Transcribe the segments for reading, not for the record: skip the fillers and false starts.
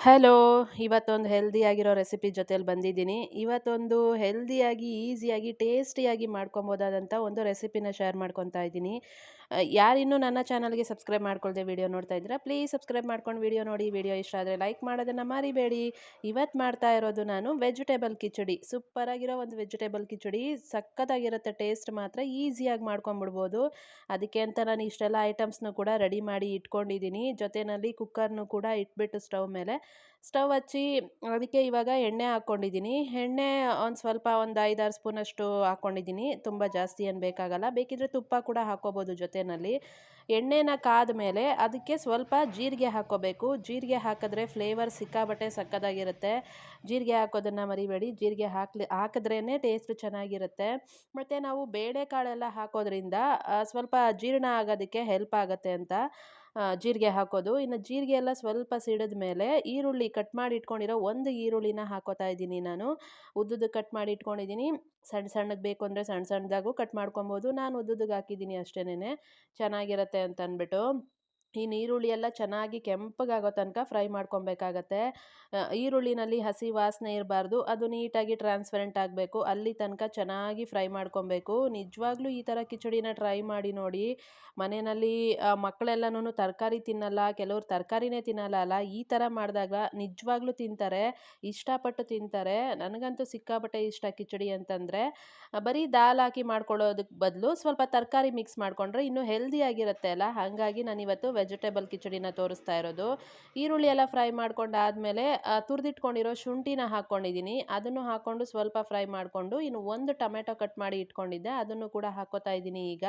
Hello! ಇವತ್ತೊಂದು ಹೆಲ್ದಿಯಾಗಿರೋ recipe ಜೊತೆಯಲ್ಲಿ ಬಂದಿದ್ದೀನಿ. ಇವತ್ತೊಂದು ಹೆಲ್ದಿಯಾಗಿ, ಈಸಿಯಾಗಿ, ಟೇಸ್ಟಿಯಾಗಿ ಮಾಡ್ಕೊಬೋದಾದಂಥ ಒಂದು ರೆಸಿಪಿನ ಶೇರ್ ಮಾಡ್ಕೊತಾ ಇದ್ದೀನಿ. ಯಾರಿನ್ನೂ ನನ್ನ ಚಾನಲ್‌ಗೆ ಸಬ್ಸ್ಕ್ರೈಬ್ ಮಾಡ್ಕೊಳ್ದೆ ವಿಡಿಯೋ ನೋಡ್ತಾ ಇದ್ದೀರಾ, ಪ್ಲೀಸ್ ಸಬ್ಸ್ಕ್ರೈಬ್ ಮಾಡ್ಕೊಂಡು ವಿಡಿಯೋ ನೋಡಿ. ವಿಡಿಯೋ ಇಷ್ಟ ಆದರೆ ಲೈಕ್ ಮಾಡೋದನ್ನು ಮರಿಬೇಡಿ. ಇವತ್ತು ಮಾಡ್ತಾ ಇರೋದು ನಾನು ವೆಜಿಟೇಬಲ್ ಕಿಚಡಿ. ಸೂಪರಾಗಿರೋ ಒಂದು ವೆಜಿಟೇಬಲ್ ಕಿಚಡಿ. ಸಖತ್ತಾಗಿರುತ್ತೆ, ಟೇಸ್ಟ್ ಮಾತ್ರ ಈಸಿಯಾಗಿ ಮಾಡ್ಕೊಂಬಿಡ್ಬೋದು. ಅದಕ್ಕೆ ಅಂತ ನಾನು ಇಷ್ಟೆಲ್ಲ ಐಟಮ್ಸ್‌ನು ಕೂಡ ರೆಡಿ ಮಾಡಿ ಇಟ್ಕೊಂಡಿದ್ದೀನಿ. ಜೊತೆಯಲ್ಲಿ ಕುಕ್ಕರ್‌ನು ಕೂಡ ಇಟ್ಬಿಟ್ಟು ಸ್ಟವ್ ಹಚ್ಚಿ ಅದಕ್ಕೆ ಇವಾಗ ಎಣ್ಣೆ ಹಾಕ್ಕೊಂಡಿದ್ದೀನಿ. ಎಣ್ಣೆ ಒಂದು 5-6 ಸ್ಪೂನಷ್ಟು ಹಾಕ್ಕೊಂಡಿದ್ದೀನಿ. ತುಂಬ ಜಾಸ್ತಿ ಏನು ಬೇಕಾಗಲ್ಲ. ಬೇಕಿದ್ರೆ ತುಪ್ಪ ಕೂಡ ಹಾಕ್ಕೋಬೋದು ಜೊತೆಯಲ್ಲಿ. ಎಣ್ಣೆನ ಕಾದ ಮೇಲೆ ಅದಕ್ಕೆ ಸ್ವಲ್ಪ ಜೀರಿಗೆ ಹಾಕ್ಕೋಬೇಕು. ಜೀರಿಗೆ ಹಾಕಿದ್ರೆ ಫ್ಲೇವರ್ ಸಿಕ್ಕಾಬಟ್ಟೆ ಸಕ್ಕತ್ತಾಗಿರುತ್ತೆ. ಜೀರಿಗೆ ಹಾಕೋದನ್ನು ಮರಿಬೇಡಿ. ಜೀರಿಗೆ ಹಾಕಿದ್ರೇ ಟೇಸ್ಟ್ ಚೆನ್ನಾಗಿರುತ್ತೆ. ಮತ್ತು ನಾವು ಬೇಳೆಕಾಳೆಲ್ಲ ಹಾಕೋದ್ರಿಂದ ಸ್ವಲ್ಪ ಜೀರ್ಣ ಆಗೋದಕ್ಕೆ ಹೆಲ್ಪ್ ಆಗುತ್ತೆ ಅಂತ ಜೀರಿಗೆ ಹಾಕೋದು. ಇನ್ನು ಜೀರಿಗೆ ಎಲ್ಲ ಸ್ವಲ್ಪ ಸಿಡಿದ ಮೇಲೆ ಈರುಳ್ಳಿ ಕಟ್ ಮಾಡಿ ಇಟ್ಕೊಂಡಿರೋ ಒಂದು ಈರುಳ್ಳಿನ ಹಾಕೋತಾ ಇದ್ದೀನಿ ನಾನು. ಉದ್ದುದ್ದಕ್ಕೆ ಕಟ್ ಮಾಡಿ ಇಟ್ಕೊಂಡಿದ್ದೀನಿ. ಸಣ್ಣ ಸಣ್ಣಗೆ ಬೇಕು ಅಂದರೆ ಸಣ್ಣ ಸಣ್ಣದಾಗೂ ಕಟ್ ಮಾಡ್ಕೊಬೋದು. ನಾನು ಉದ್ದುದ್ದಕ್ಕೆ ಹಾಕಿದ್ದೀನಿ ಅಷ್ಟೇನೆ, ಚೆನ್ನಾಗಿರುತ್ತೆ ಅಂತ ಅಂದ್ಬಿಟ್ಟು. ಈ ಈರುಳ್ಳಿ ಎಲ್ಲ ಚೆನ್ನಾಗಿ ಕೆಂಪಗಾಗೋ ತನಕ ಫ್ರೈ ಮಾಡ್ಕೊಬೇಕಾಗತ್ತೆ. ಈರುಳ್ಳಿನಲ್ಲಿ ಹಸಿ ವಾಸನೆ ಇರಬಾರ್ದು. ಅದು ನೀಟಾಗಿ ಟ್ರಾನ್ಸ್ಪರೆಂಟ್ ಆಗಬೇಕು. ಅಲ್ಲಿ ತನಕ ಚೆನ್ನಾಗಿ ಫ್ರೈ ಮಾಡ್ಕೊಬೇಕು. ನಿಜವಾಗ್ಲೂ ಈ ಥರ ಕಿಚಡಿನ ಟ್ರೈ ಮಾಡಿ ನೋಡಿ. ಮನೆಯಲ್ಲಿ ಮಕ್ಕಳೆಲ್ಲನೂ ತರಕಾರಿ ತಿನ್ನಲ್ಲ, ಕೆಲವ್ರು ತರಕಾರಿನೇ ತಿನ್ನಲ್ಲ ಅಲ್ಲ. ಈ ಥರ ಮಾಡಿದಾಗ ನಿಜವಾಗ್ಲೂ ತಿಂತಾರೆ, ಇಷ್ಟಪಟ್ಟು ತಿಂತಾರೆ. ನನಗಂತೂ ಸಿಕ್ಕಾಪಟ್ಟೆ ಇಷ್ಟ ಕಿಚಡಿ ಅಂತಂದರೆ. ಬರೀ ದಾಲ್ ಹಾಕಿ ಮಾಡ್ಕೊಳ್ಳೋದಕ್ಕೆ ಬದಲು ಸ್ವಲ್ಪ ತರಕಾರಿ ಮಿಕ್ಸ್ ಮಾಡಿಕೊಂಡ್ರೆ ಇನ್ನೂ ಹೆಲ್ದಿಯಾಗಿರುತ್ತೆ ಅಲ್ಲ. ಹಾಗಾಗಿ ನಾನಿವತ್ತು ವೆಜಿಟೇಬಲ್ ಕಿಚಡಿನ ತೋರಿಸ್ತಾ ಇರೋದು. ಈರುಳ್ಳಿ ಎಲ್ಲ ಫ್ರೈ ಮಾಡ್ಕೊಂಡಾದ್ಮೇಲೆ ತುರಿದಿಟ್ಕೊಂಡಿರೋ ಶುಂಠಿನ ಹಾಕ್ಕೊಂಡಿದ್ದೀನಿ. ಅದನ್ನು ಹಾಕ್ಕೊಂಡು ಸ್ವಲ್ಪ ಫ್ರೈ ಮಾಡಿಕೊಂಡು ಇನ್ನು ಒಂದು ಟೊಮೆಟೊ ಕಟ್ ಮಾಡಿ ಇಟ್ಕೊಂಡಿದ್ದೆ, ಅದನ್ನು ಕೂಡ ಹಾಕ್ಕೋತಾ ಇದ್ದೀನಿ ಈಗ.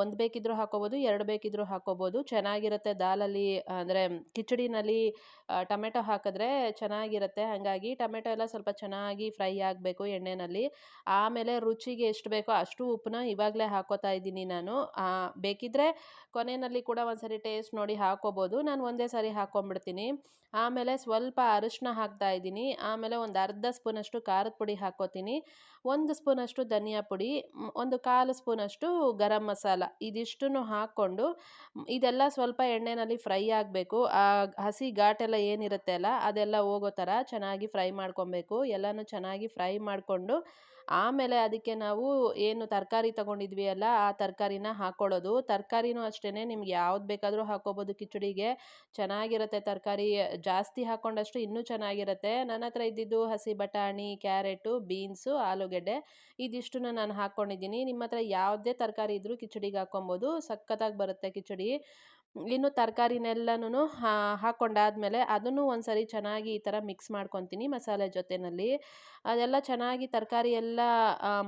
ಒಂದು ಬೇಕಿದ್ರೂ ಹಾಕ್ಕೋಬೋದು, 2 ಬೇಕಿದ್ರೂ ಹಾಕ್ಕೋಬೋದು. ಚೆನ್ನಾಗಿರುತ್ತೆ ದಾಲಲ್ಲಿ ಅಂದರೆ ಕಿಚಡಿನಲ್ಲಿ ಟೊಮೆಟೊ ಹಾಕಿದ್ರೆ ಚೆನ್ನಾಗಿರುತ್ತೆ. ಹಾಗಾಗಿ ಟೊಮೆಟೊ ಎಲ್ಲ ಸ್ವಲ್ಪ ಚೆನ್ನಾಗಿ ಫ್ರೈ ಆಗಬೇಕು ಎಣ್ಣೆಯಲ್ಲಿ. ಆಮೇಲೆ ರುಚಿಗೆ ಎಷ್ಟು ಬೇಕೋ ಅಷ್ಟು ಉಪ್ಪನ್ನ ಇವಾಗಲೇ ಹಾಕ್ಕೋತಾ ಇದ್ದೀನಿ ನಾನು. ಬೇಕಿದ್ದರೆ ಕೊನೆಯಲ್ಲಿ ಕೂಡ ಒಂದ್ಸರಿ ಟೇಸ್ಟ್ ನೋಡಿ ಹಾಕ್ಕೋಬೋದು. ನಾನು ಒಂದೇ ಸಾರಿ ಹಾಕ್ಕೊಂಬಿಡ್ತೀನಿ. ಆಮೇಲೆ ಸ್ವಲ್ಪ ಅರಿಶಿನ ಹಾಕ್ತಾ ಇದ್ದೀನಿ. ಆಮೇಲೆ ಒಂದು ಅರ್ಧ ಸ್ಪೂನಷ್ಟು ಖಾರದ ಪುಡಿ ಹಾಕ್ಕೋತೀನಿ. 1 ಸ್ಪೂನಷ್ಟು ಧನಿಯಾ ಪುಡಿ, ಒಂದು 1/4 ಸ್ಪೂನಷ್ಟು ಗರಂ ಮಸಾಲ, ಇದಿಷ್ಟನ್ನು ಹಾಕ್ಕೊಂಡು ಇದೆಲ್ಲ ಸ್ವಲ್ಪ ಎಣ್ಣೆಯಲ್ಲಿ ಫ್ರೈ ಆಗಬೇಕು. ಆ ಹಸಿ ಘಾಟೆಲ್ಲ ಏನಿರುತ್ತೆ ಅಲ್ಲ ಅದೆಲ್ಲ ಹೋಗೋ ಥರ ಚೆನ್ನಾಗಿ ಫ್ರೈ ಮಾಡ್ಕೊಬೇಕು. ಎಲ್ಲನೂ ಚೆನ್ನಾಗಿ ಫ್ರೈ ಮಾಡಿಕೊಂಡು ಆಮೇಲೆ ಅದಕ್ಕೆ ನಾವು ಏನು ತರಕಾರಿ ತೊಗೊಂಡಿದ್ವಿ ಅಲ್ಲ ಆ ತರಕಾರಿನ ಹಾಕ್ಕೊಳ್ಳೋದು. ತರಕಾರಿನೂ ಅಷ್ಟೇ, ನಿಮ್ಗೆ ಯಾವ್ದು ಬೇಕಾದರೂ ಹಾಕ್ಕೋಬೋದು ಕಿಚಡಿಗೆ. ಚೆನ್ನಾಗಿರುತ್ತೆ ತರಕಾರಿ ಜಾಸ್ತಿ ಹಾಕ್ಕೊಂಡಷ್ಟು ಇನ್ನೂ ಚೆನ್ನಾಗಿರುತ್ತೆ. ನನ್ನ ಹತ್ರ ಇದ್ದಿದ್ದು ಹಸಿ ಬಟಾಣಿ, ಕ್ಯಾರೆಟು, ಬೀನ್ಸು, ಆಲೂಗೆಡ್ಡೆ ಇದಿಷ್ಟನ್ನು ನಾನು ಹಾಕ್ಕೊಂಡಿದ್ದೀನಿ. ನಿಮ್ಮ ಹತ್ರ ಯಾವುದೇ ತರಕಾರಿ ಇದ್ದರೂ ಕಿಚಡಿಗೆ ಹಾಕ್ಕೊಬೋದು. ಸಖತ್ತಾಗಿ ಬರುತ್ತೆ ಕಿಚಡಿ. ಇನ್ನು ತರಕಾರಿನೆಲ್ಲನೂ ಹಾಕ್ಕೊಂಡಾದ್ಮೇಲೆ ಅದನ್ನು ಒಂದ್ಸರಿ ಚೆನ್ನಾಗಿ ಈ ಥರ ಮಿಕ್ಸ್ ಮಾಡ್ಕೊತೀನಿ ಮಸಾಲೆ ಜೊತೆಯಲ್ಲಿ. ಅದೆಲ್ಲ ಚೆನ್ನಾಗಿ ತರಕಾರಿ ಎಲ್ಲ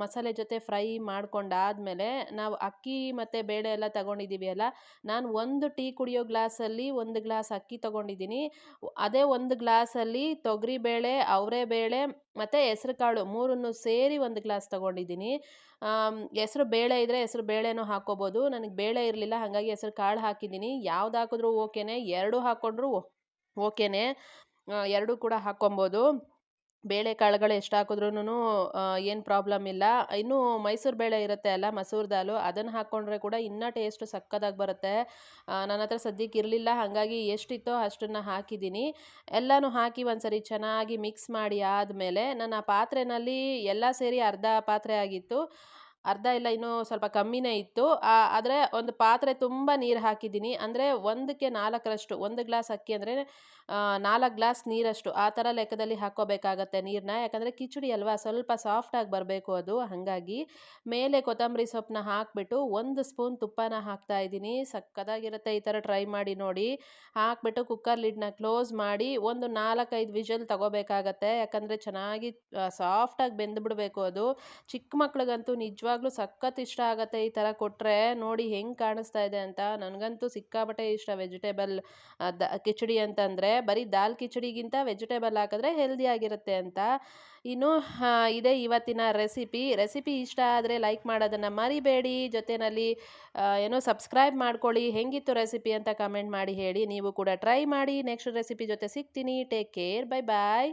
ಮಸಾಲೆ ಜೊತೆ ಫ್ರೈ ಮಾಡ್ಕೊಂಡಾದ್ಮೇಲೆ ನಾವು ಅಕ್ಕಿ ಮತ್ತು ಬೇಳೆ ಎಲ್ಲ ತಗೊಂಡಿದ್ದೀವಿ ಅಲ್ಲ, ನಾನು 1 ಟೀ ಕುಡಿಯೋ ಗ್ಲಾಸಲ್ಲಿ 1 ಗ್ಲಾಸ್ ಅಕ್ಕಿ ತೊಗೊಂಡಿದ್ದೀನಿ. ಅದೇ 1 ಗ್ಲಾಸಲ್ಲಿ ತೊಗರಿಬೇಳೆ, ಅವರೆಬೇಳೆ ಮತ್ತು ಹೆಸ್ರುಕಾಳು 3 ಸೇರಿ 1 ಗ್ಲಾಸ್ ತೊಗೊಂಡಿದ್ದೀನಿ. ಹೆಸ್ರು ಬೇಳೆ ಇದ್ದರೆ ಹೆಸ್ರು ಬೇಳೆನೂ ಹಾಕ್ಕೋಬೋದು. ನನಗೆ ಬೇಳೆ ಇರಲಿಲ್ಲ, ಹಾಗಾಗಿ ಹೆಸ್ರು ಕಾಳು ಹಾಕಿದ್ದೀನಿ. ಯಾವ್ದು ಹಾಕಿದ್ರೂ ಓಕೆನೇ, 2 ಹಾಕ್ಕೊಂಡ್ರೂ ಓಕೆನೇ. 2 ಕೂಡ ಹಾಕ್ಕೊಬೋದು. ಬೇಳೆಕಾಳುಗಳು ಎಷ್ಟು ಹಾಕಿದ್ರೂನು ಏನು ಪ್ರಾಬ್ಲಮ್ ಇಲ್ಲ. ಇನ್ನು ಮೈಸೂರು ಬೇಳೆ ಇರುತ್ತೆ ಅಲ್ಲ, ಮಸೂರ್ ದಾಲು, ಅದನ್ನು ಹಾಕ್ಕೊಂಡ್ರೆ ಕೂಡ ಇನ್ನೂ ಟೇಸ್ಟು ಸಕ್ಕತ್ತಾಗಿ ಬರುತ್ತೆ. ನನ್ನ ಹತ್ರ ಸದ್ಯಕ್ಕೆ ಇರಲಿಲ್ಲ, ಹಾಗಾಗಿ ಎಷ್ಟಿತ್ತೋ ಅಷ್ಟನ್ನು ಹಾಕಿದ್ದೀನಿ. ಎಲ್ಲನೂ ಹಾಕಿ ಒಂದ್ಸರಿ ಚೆನ್ನಾಗಿ ಮಿಕ್ಸ್ ಮಾಡಿ ಆದಮೇಲೆ ನಾನು ಆ ಪಾತ್ರೆಯಲ್ಲಿ ಎಲ್ಲ ಸೇರಿ ಅರ್ಧ ಪಾತ್ರೆ ಆಗಿತ್ತು. ಅರ್ಧ ಇಲ್ಲ, ಇನ್ನೂ ಸ್ವಲ್ಪ ಕಮ್ಮಿನೇ ಇತ್ತು. ಆದರೆ ಒಂದು ಪಾತ್ರೆ ತುಂಬ ನೀರು ಹಾಕಿದ್ದೀನಿ. ಅಂದರೆ 1ಕ್ಕೆ 4ರಷ್ಟು, 1 ಗ್ಲಾಸ್ ಅಕ್ಕಿ ಅಂದರೆ 4 ಗ್ಲಾಸ್ ನೀರಷ್ಟು ಆ ಥರ ಲೆಕ್ಕದಲ್ಲಿ ಹಾಕ್ಕೋಬೇಕಾಗತ್ತೆ ನೀರನ್ನ. ಯಾಕಂದರೆ ಕಿಚಡಿ ಅಲ್ವಾ, ಸ್ವಲ್ಪ ಸಾಫ್ಟಾಗಿ ಬರಬೇಕು ಅದು. ಹಾಗಾಗಿ ಮೇಲೆ ಕೊತ್ತಂಬರಿ ಸೊಪ್ಪನ್ನ ಹಾಕಿಬಿಟ್ಟು 1 ಸ್ಪೂನ್ ತುಪ್ಪನ ಹಾಕ್ತಾ ಇದ್ದೀನಿ. ಸಕ್ಕತ್ತಾಗಿರುತ್ತೆ, ಈ ಥರ ಟ್ರೈ ಮಾಡಿ ನೋಡಿ. ಹಾಕ್ಬಿಟ್ಟು ಕುಕ್ಕರ್ ಲಿಡ್ನ ಕ್ಲೋಸ್ ಮಾಡಿ ಒಂದು 4-5 ವಿಷಲ್ ತಗೋಬೇಕಾಗತ್ತೆ. ಯಾಕಂದರೆ ಚೆನ್ನಾಗಿ ಸಾಫ್ಟಾಗಿ ಬೆಂದ್ಬಿಡಬೇಕು ಅದು. ಚಿಕ್ಕ ಮಕ್ಳಿಗಂತೂ ನಿಜವಾಗ್ಲೂ ಸಖತ್ ಇಷ್ಟ ಆಗುತ್ತೆ ಈ ಥರ ಕೊಟ್ಟರೆ. ನೋಡಿ ಹೆಂಗೆ ಕಾಣಿಸ್ತಾ ಇದೆ ಅಂತ. ನನಗಂತೂ ಸಿಕ್ಕಾಪಟ್ಟೆ ಇಷ್ಟ ವೆಜಿಟೇಬಲ್ ಕಿಚಡಿ ಅಂತಂದರೆ. ಬರೀ ದಾಲ್ ಕಿಚಡಿಗಿಂತ ವೆಜಿಟೇಬಲ್ ಹಾಕಿದ್ರೆ ಹೆಲ್ದಿ ಆಗಿರುತ್ತೆ ಅಂತ. ಇನ್ನು ಇದೇ ಇವತ್ತಿನ ರೆಸಿಪಿ ಇಷ್ಟ ಆದರೆ ಲೈಕ್ ಮಾಡೋದನ್ನು ಮರಿಬೇಡಿ. ಜೊತೆಯಲ್ಲಿ ಏನೋ ಸಬ್ಸ್ಕ್ರೈಬ್ ಮಾಡ್ಕೊಳ್ಳಿ. ಹೆಂಗಿತ್ತು ರೆಸಿಪಿ ಅಂತ ಕಮೆಂಟ್ ಮಾಡಿ ಹೇಳಿ. ನೀವು ಕೂಡ ಟ್ರೈ ಮಾಡಿ. ನೆಕ್ಸ್ಟ್ ರೆಸಿಪಿ ಜೊತೆ ಸಿಗ್ತೀನಿ. ಟೇಕ್ ಕೇರ್, ಬೈ ಬಾಯ್.